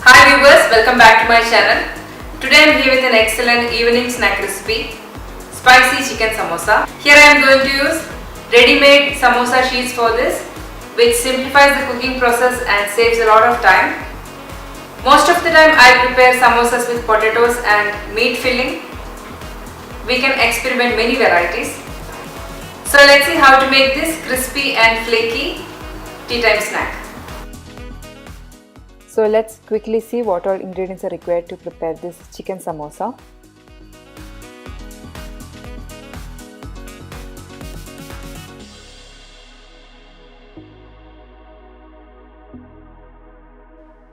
Hi viewers, welcome back to my channel. Today I am here with an excellent evening snack recipe, spicy chicken samosa. Here I am going to use ready-made samosa sheets for this, which simplifies the cooking process and saves a lot of time. Most of the time I prepare samosas with potatoes and meat filling. We can experiment many varieties. So let's see how to make this crispy and flaky tea time snack. So let's quickly see what all ingredients are required to prepare this chicken samosa.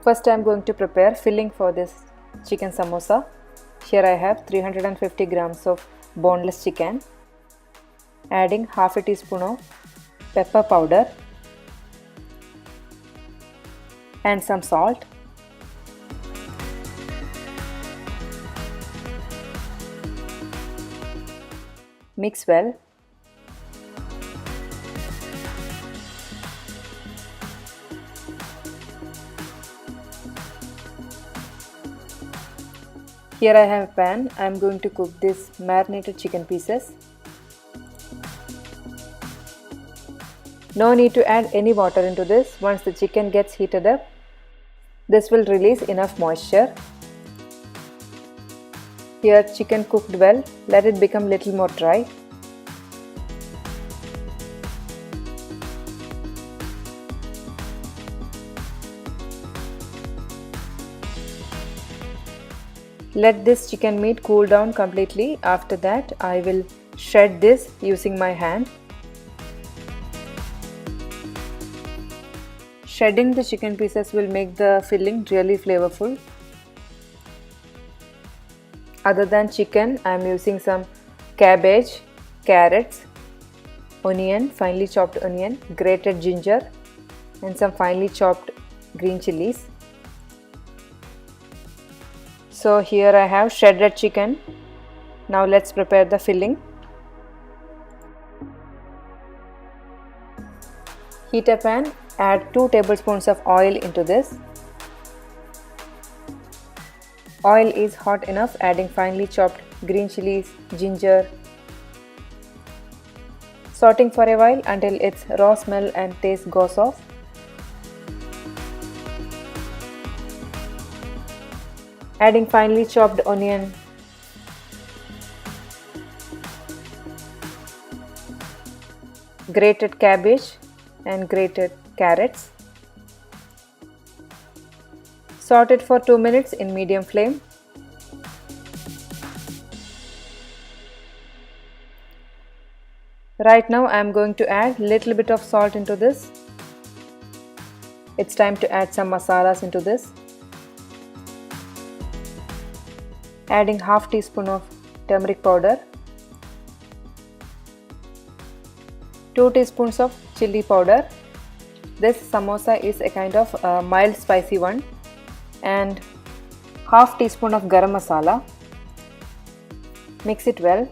First I am going to prepare filling for this chicken samosa. Here I have 350 grams of boneless chicken, adding half a teaspoon of pepper powder and some salt. Mix well. Here I have a pan. I am going to cook this marinated chicken pieces. No need to add any water into this. Once the chicken gets heated up, this will release enough moisture. Here chicken cooked well, let it become little more dry. Let this chicken meat cool down completely. After that, I will shred this using my hand. Shredding the chicken pieces will make the filling really flavorful. Other than chicken, I am using some cabbage, carrots, onion, finely chopped onion, grated ginger, and some finely chopped green chilies. So here I have shredded chicken. Now let's prepare the filling. Heat a pan. Add 2 tablespoons of oil into this. Oil is hot enough, adding finely chopped green chilies, ginger. Sauteing for a while until its raw smell and taste goes off. Adding finely chopped onion. Grated cabbage and grated carrots. Saute it for 2 minutes in medium flame. Right now I am going to add little bit of salt into this. It's time to add some masalas into this. Adding half teaspoon of turmeric powder, 2 teaspoons of chili powder. This samosa is a kind of mild spicy one, and half teaspoon of garam masala. Mix it well.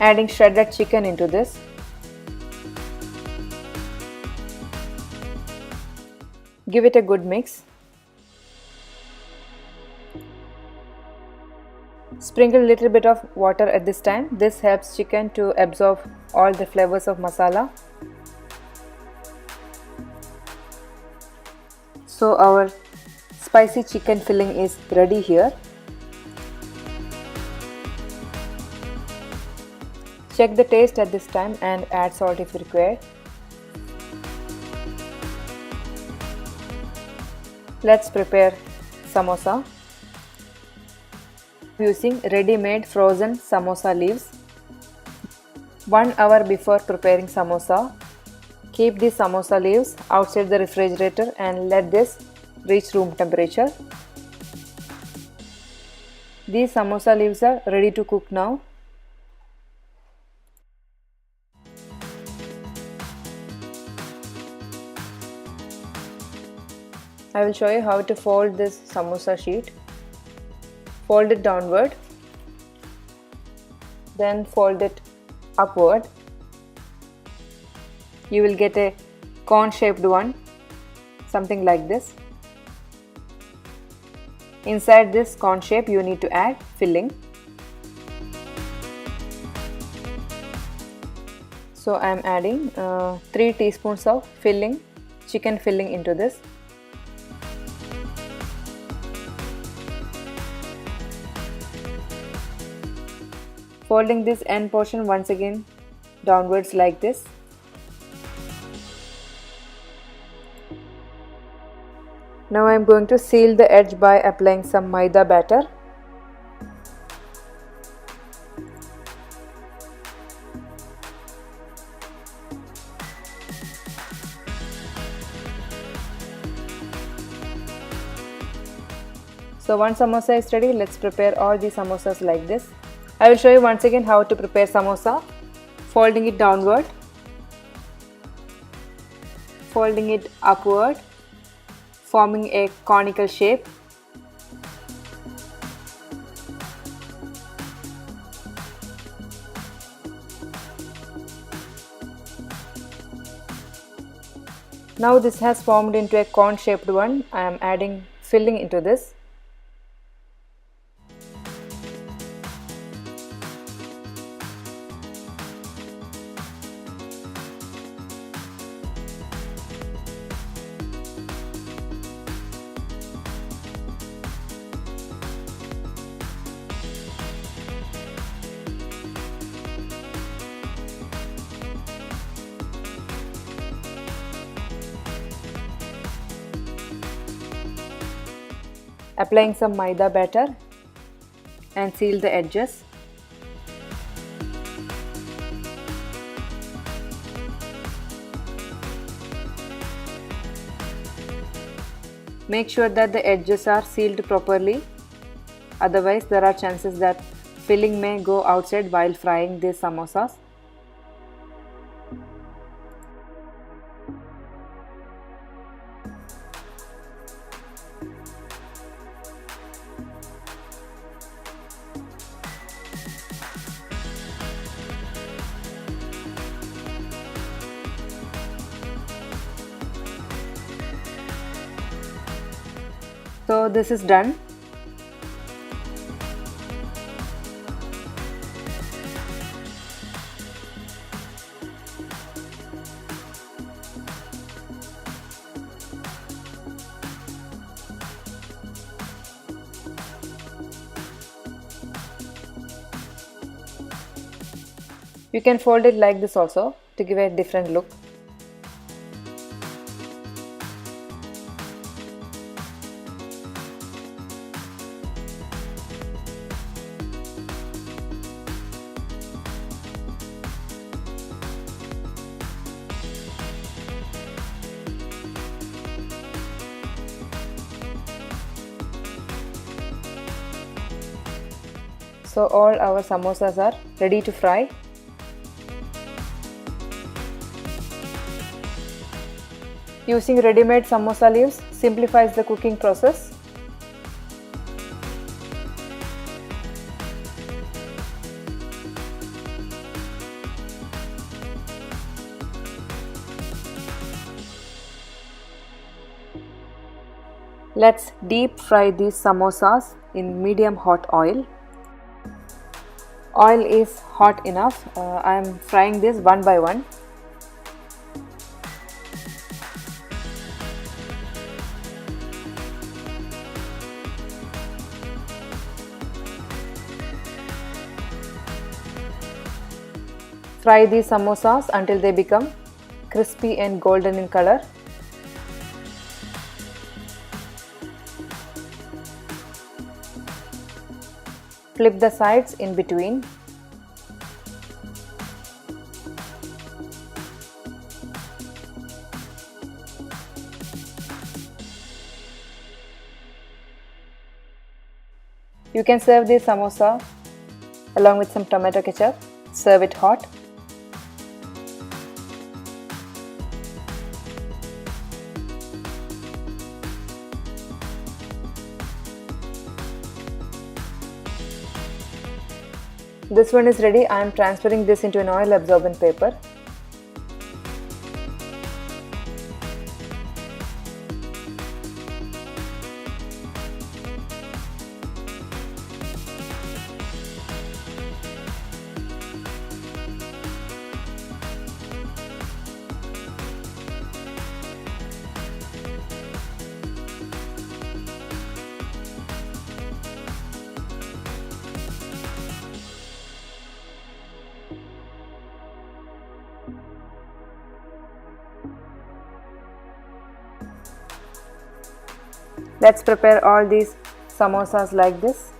Adding shredded chicken into this. Give it a good mix. Sprinkle a little bit of water at this time. This helps chicken to absorb all the flavors of masala. So our spicy chicken filling is ready here. Check the taste at this time and add salt if required. Let's prepare samosa. Using ready-made frozen samosa leaves. 1 hour before preparing samosa, keep the samosa leaves outside the refrigerator and let this reach room temperature. These samosa leaves are ready to cook now. I will show you how to fold this samosa sheet. Fold it downward then fold it upward. You will get a cone shaped one, something like this. Inside this cone shape you need to add filling. So I am adding 3 teaspoons of filling, chicken filling into this. Folding this end portion once again downwards like this. Now I am going to seal the edge by applying some maida batter. So one samosa is ready. Let's prepare all the samosas like this. I will show you once again how to prepare samosa. Folding it downward, folding it upward, forming a conical shape. Now this has formed into a cone shaped one. I am adding filling into this. Applying some maida batter and seal the edges. Make sure that the edges are sealed properly, otherwise there are chances that filling may go outside while frying these samosas. So this is done. You can fold it like this also to give a different look. So all our samosas are ready to fry. Using ready-made samosa leaves simplifies the cooking process. Let's deep fry these samosas in medium hot oil. Oil is hot enough. I am frying this one by one. Fry these samosas until they become crispy and golden in color. Flip the sides in between. You can serve this samosa along with some tomato ketchup. Serve it hot. This one is ready. I am transferring this into an oil absorbent paper. Let's prepare all these samosas like this.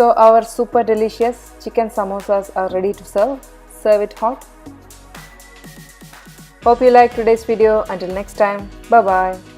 So our super delicious chicken samosas are ready to serve. Serve it hot. Hope you liked today's video. Until next time, bye bye.